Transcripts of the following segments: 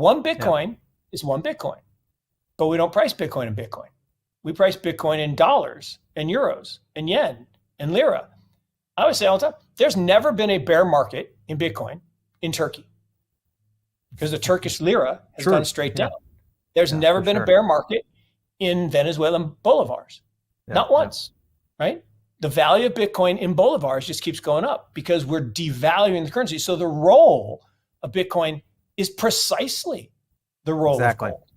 One Yeah. Bitcoin is one Bitcoin, but we don't price Bitcoin in Bitcoin. We price Bitcoin in dollars and euros and yen and lira. I always say all the time, there's never been a bear market in Bitcoin in Turkey because the Turkish lira has True. gone straight Yeah. down. There's Yeah, never for been a sure. bear market in Venezuelan bolivars. Yeah, Not yeah. once, right? The value of Bitcoin in bolivars just keeps going up because we're devaluing the currency. So the role of Bitcoin is precisely the role Exactly. of gold.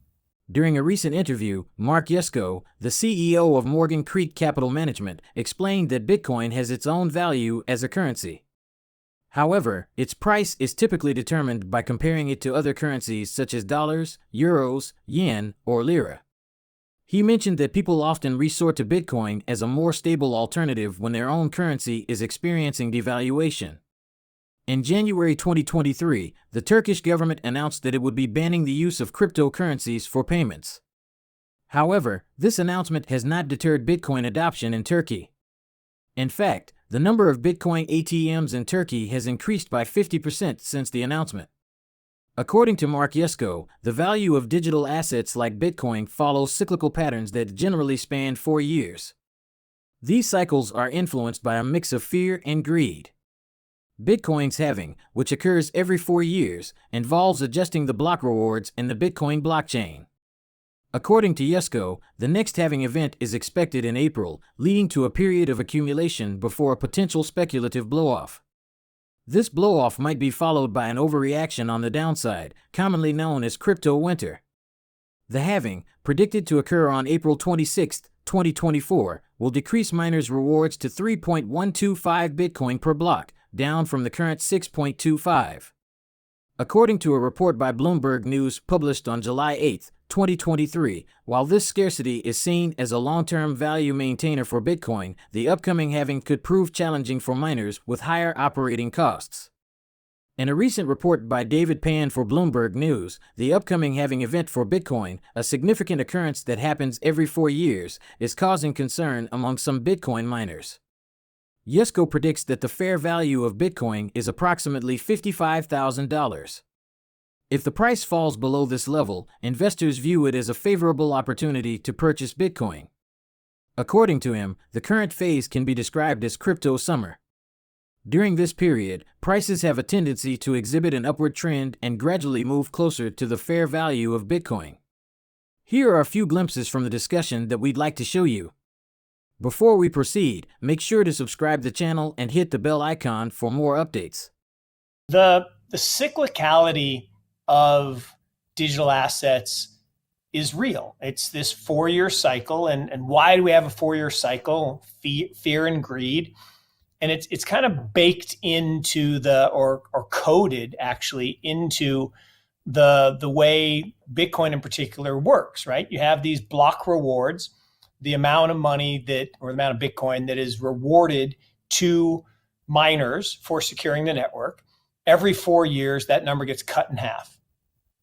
During a recent interview, Mark Yusko, the CEO of Morgan Creek Capital Management, explained that Bitcoin has its own value as a currency. However, its price is typically determined by comparing it to other currencies such as dollars, euros, yen, or lira. He mentioned that people often resort to Bitcoin as a more stable alternative when their own currency is experiencing devaluation. In January 2023, the Turkish government announced that it would be banning the use of cryptocurrencies for payments. However, this announcement has not deterred Bitcoin adoption in Turkey. In fact, the number of Bitcoin ATMs in Turkey has increased by 50% since the announcement. According to Mark Yusko, the value of digital assets like Bitcoin follows cyclical patterns that generally span 4 years. These cycles are influenced by a mix of fear and greed. Bitcoin's halving, which occurs every 4 years, involves adjusting the block rewards in the Bitcoin blockchain. According to Yusko, the next halving event is expected in April, leading to a period of accumulation before a potential speculative blow-off. This blow-off might be followed by an overreaction on the downside, commonly known as crypto winter. The halving, predicted to occur on April 26, 2024, will decrease miners' rewards to 3.125 Bitcoin per block, down from the current 6.25. According to a report by Bloomberg News published on July 8, 2023, while this scarcity is seen as a long-term value maintainer for Bitcoin, the upcoming halving could prove challenging for miners with higher operating costs. In a recent report by David Pan for Bloomberg News, the upcoming halving event for Bitcoin, a significant occurrence that happens every 4 years, is causing concern among some Bitcoin miners. Yusko predicts that the fair value of Bitcoin is approximately $55,000. If the price falls below this level, investors view it as a favorable opportunity to purchase Bitcoin. According to him, the current phase can be described as crypto summer. During this period, prices have a tendency to exhibit an upward trend and gradually move closer to the fair value of Bitcoin. Here are a few glimpses from the discussion that we'd like to show you. Before we proceed, make sure to subscribe to the channel and hit the bell icon for more updates. The cyclicality of digital assets is real. It's this 4-year cycle. And why do we have a 4-year cycle? Fear and greed. And it's kind of baked into or coded actually into the way Bitcoin in particular works, right? You have these block rewards, the amount of money or the amount of Bitcoin that is rewarded to miners for securing the network. Every 4 years, that number gets cut in half.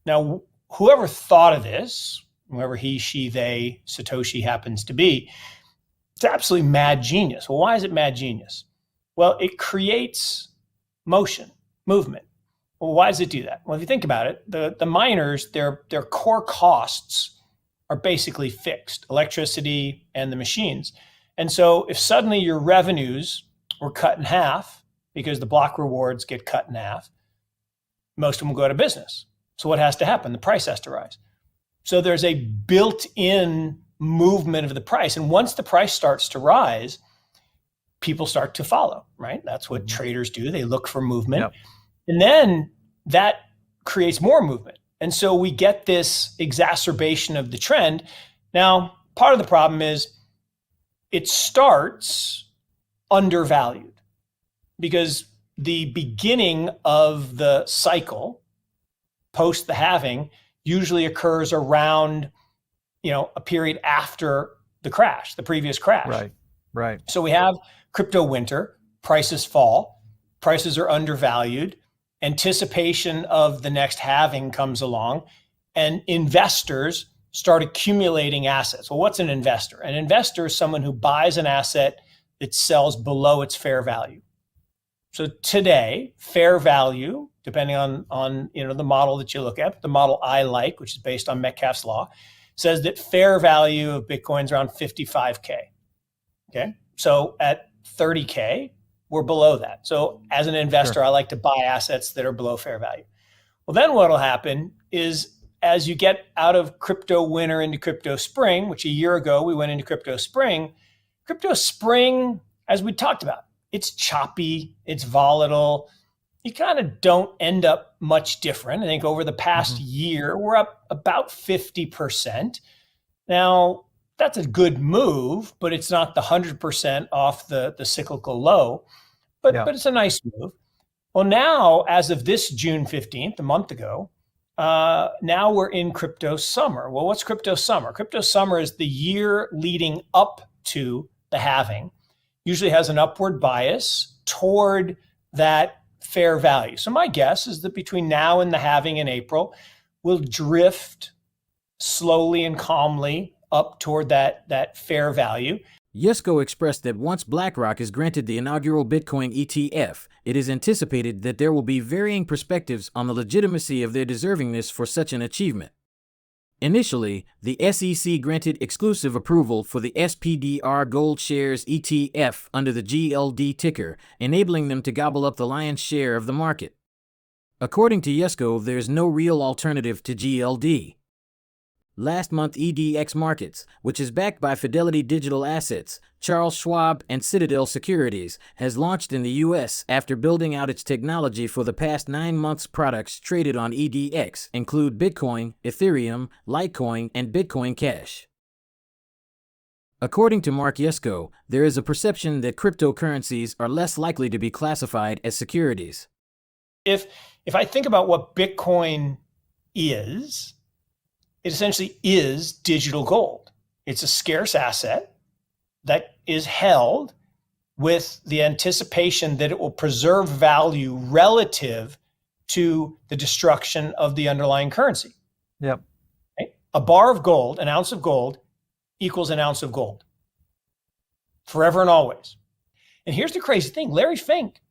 Now, whoever thought of this, whoever he, she, they, Satoshi happens to be, it's absolutely mad genius. Well, why is it mad genius? Well, it creates movement. Well, why does it do that? Well, if you think about it, the miners, their core costs are basically fixed, electricity and the machines. And so if suddenly your revenues were cut in half because the block rewards get cut in half, most of them will go out of business. So what has to happen? The price has to rise. So there's a built-in movement of the price. And once the price starts to rise, people start to follow, right? That's what traders do. They look for movement. Yep. And then that creates more movement. And so we get this exacerbation of the trend. Now, part of the problem is it starts undervalued because the beginning of the cycle post the halving usually occurs around, a period after the crash, the previous crash. Right. So we have crypto winter, prices fall, prices are undervalued, anticipation of the next halving comes along, and investors start accumulating assets. Well, what's an investor? An investor is someone who buys an asset that sells below its fair value. So today, fair value depending on the model that you look at. The model I like, which is based on Metcalfe's law, says that fair value of Bitcoin is around 55K. Okay, so at 30K, we're below that. So as an investor, Sure. I like to buy assets that are below fair value. Well, then what will happen is as you get out of crypto winter into crypto spring, which a year ago we went into crypto spring, as we talked about, it's choppy, it's volatile. You kind of don't end up much different. I think over the past year, we're up about 50%. Now, that's a good move, but it's not the 100% off the cyclical low, but it's a nice move. Well, now, as of this June 15th, a month ago, now we're in crypto summer. Well, what's crypto summer? Crypto summer is the year leading up to the halving. Usually has an upward bias toward that fair value. So my guess is that between now and the halving in April, we'll drift slowly and calmly up toward that fair value. Yusko expressed that once BlackRock is granted the inaugural Bitcoin ETF, it is anticipated that there will be varying perspectives on the legitimacy of their deservingness for such an achievement. Initially, the SEC granted exclusive approval for the SPDR Gold Shares ETF under the GLD ticker, enabling them to gobble up the lion's share of the market. According to Yusko, there's no real alternative to GLD. Last month, EDX Markets, which is backed by Fidelity Digital Assets, Charles Schwab, and Citadel Securities, has launched in the U.S. after building out its technology for the past 9 months. Products traded on EDX include Bitcoin, Ethereum, Litecoin, and Bitcoin Cash. According to Mark Yusko, there is a perception that cryptocurrencies are less likely to be classified as securities. If I think about what Bitcoin is, it essentially is digital gold. It's a scarce asset that is held with the anticipation that it will preserve value relative to the destruction of the underlying currency. Yep. Right? A bar of gold, an ounce of gold, equals an ounce of gold. Forever and always. And here's the crazy thing. Larry Fink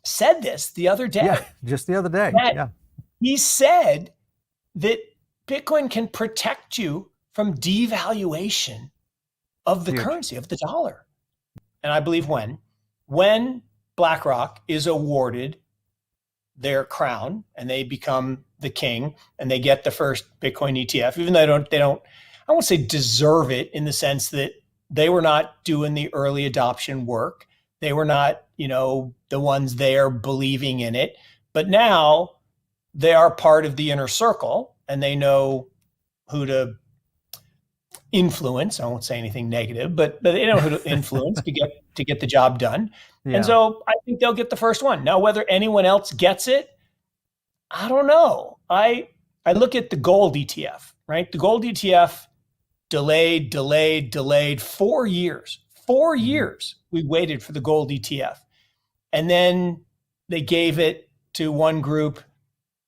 said this the other day. Yeah, just the other day. Yeah. He said that Bitcoin can protect you from devaluation of the currency, of the dollar. And I believe when BlackRock is awarded their crown and they become the king and they get the first Bitcoin ETF, even though they don't, I won't say deserve it in the sense that they were not doing the early adoption work. They were not, the ones there believing in it. But now they are part of the inner circle and they know who to influence. I won't say anything negative, but they know who to influence to get the job done. Yeah. And so I think they'll get the first one. Now, whether anyone else gets it, I don't know. I look at the gold ETF, right? The gold ETF delayed 4 years. 4 years we waited for the gold ETF. And then they gave it to one group.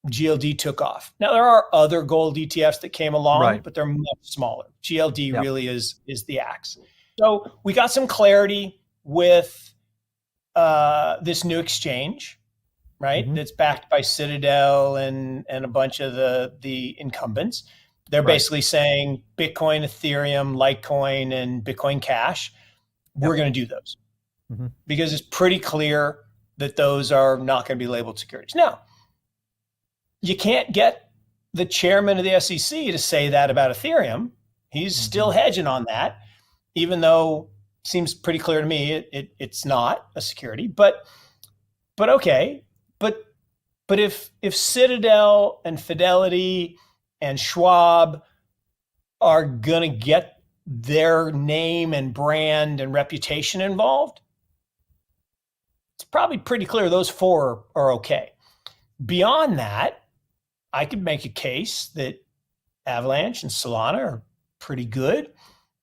GLD took off. Now there are other gold ETFs that came along, but they're much smaller. GLD really is the axe. So we got some clarity with this new exchange, right? Mm-hmm. That's backed by Citadel and a bunch of the incumbents. They're basically saying Bitcoin, Ethereum, Litecoin, and Bitcoin Cash, we're going to do those because it's pretty clear that those are not going to be labeled securities. Now, you can't get the chairman of the SEC to say that about Ethereum. He's still hedging on that, even though it seems pretty clear to me it's not a security. But okay, but if Citadel and Fidelity and Schwab are gonna get their name and brand and reputation involved, it's probably pretty clear those four are okay. Beyond that, I could make a case that Avalanche and Solana are pretty good.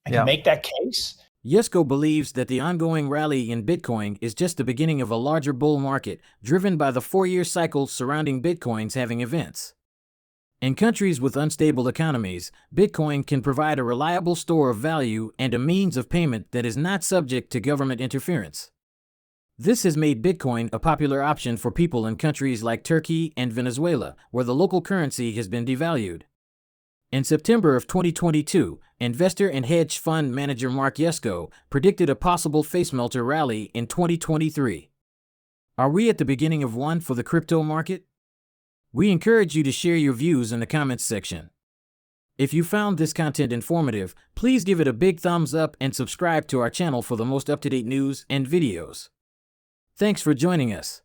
I can make that case. Yusko believes that the ongoing rally in Bitcoin is just the beginning of a larger bull market driven by the 4-year cycle surrounding Bitcoin's halving events. In countries with unstable economies, Bitcoin can provide a reliable store of value and a means of payment that is not subject to government interference. This has made Bitcoin a popular option for people in countries like Turkey and Venezuela, where the local currency has been devalued. In September of 2022, investor and hedge fund manager Mark Yusko predicted a possible face melter rally in 2023. Are we at the beginning of one for the crypto market? We encourage you to share your views in the comments section. If you found this content informative, please give it a big thumbs up and subscribe to our channel for the most up-to-date news and videos. Thanks for joining us.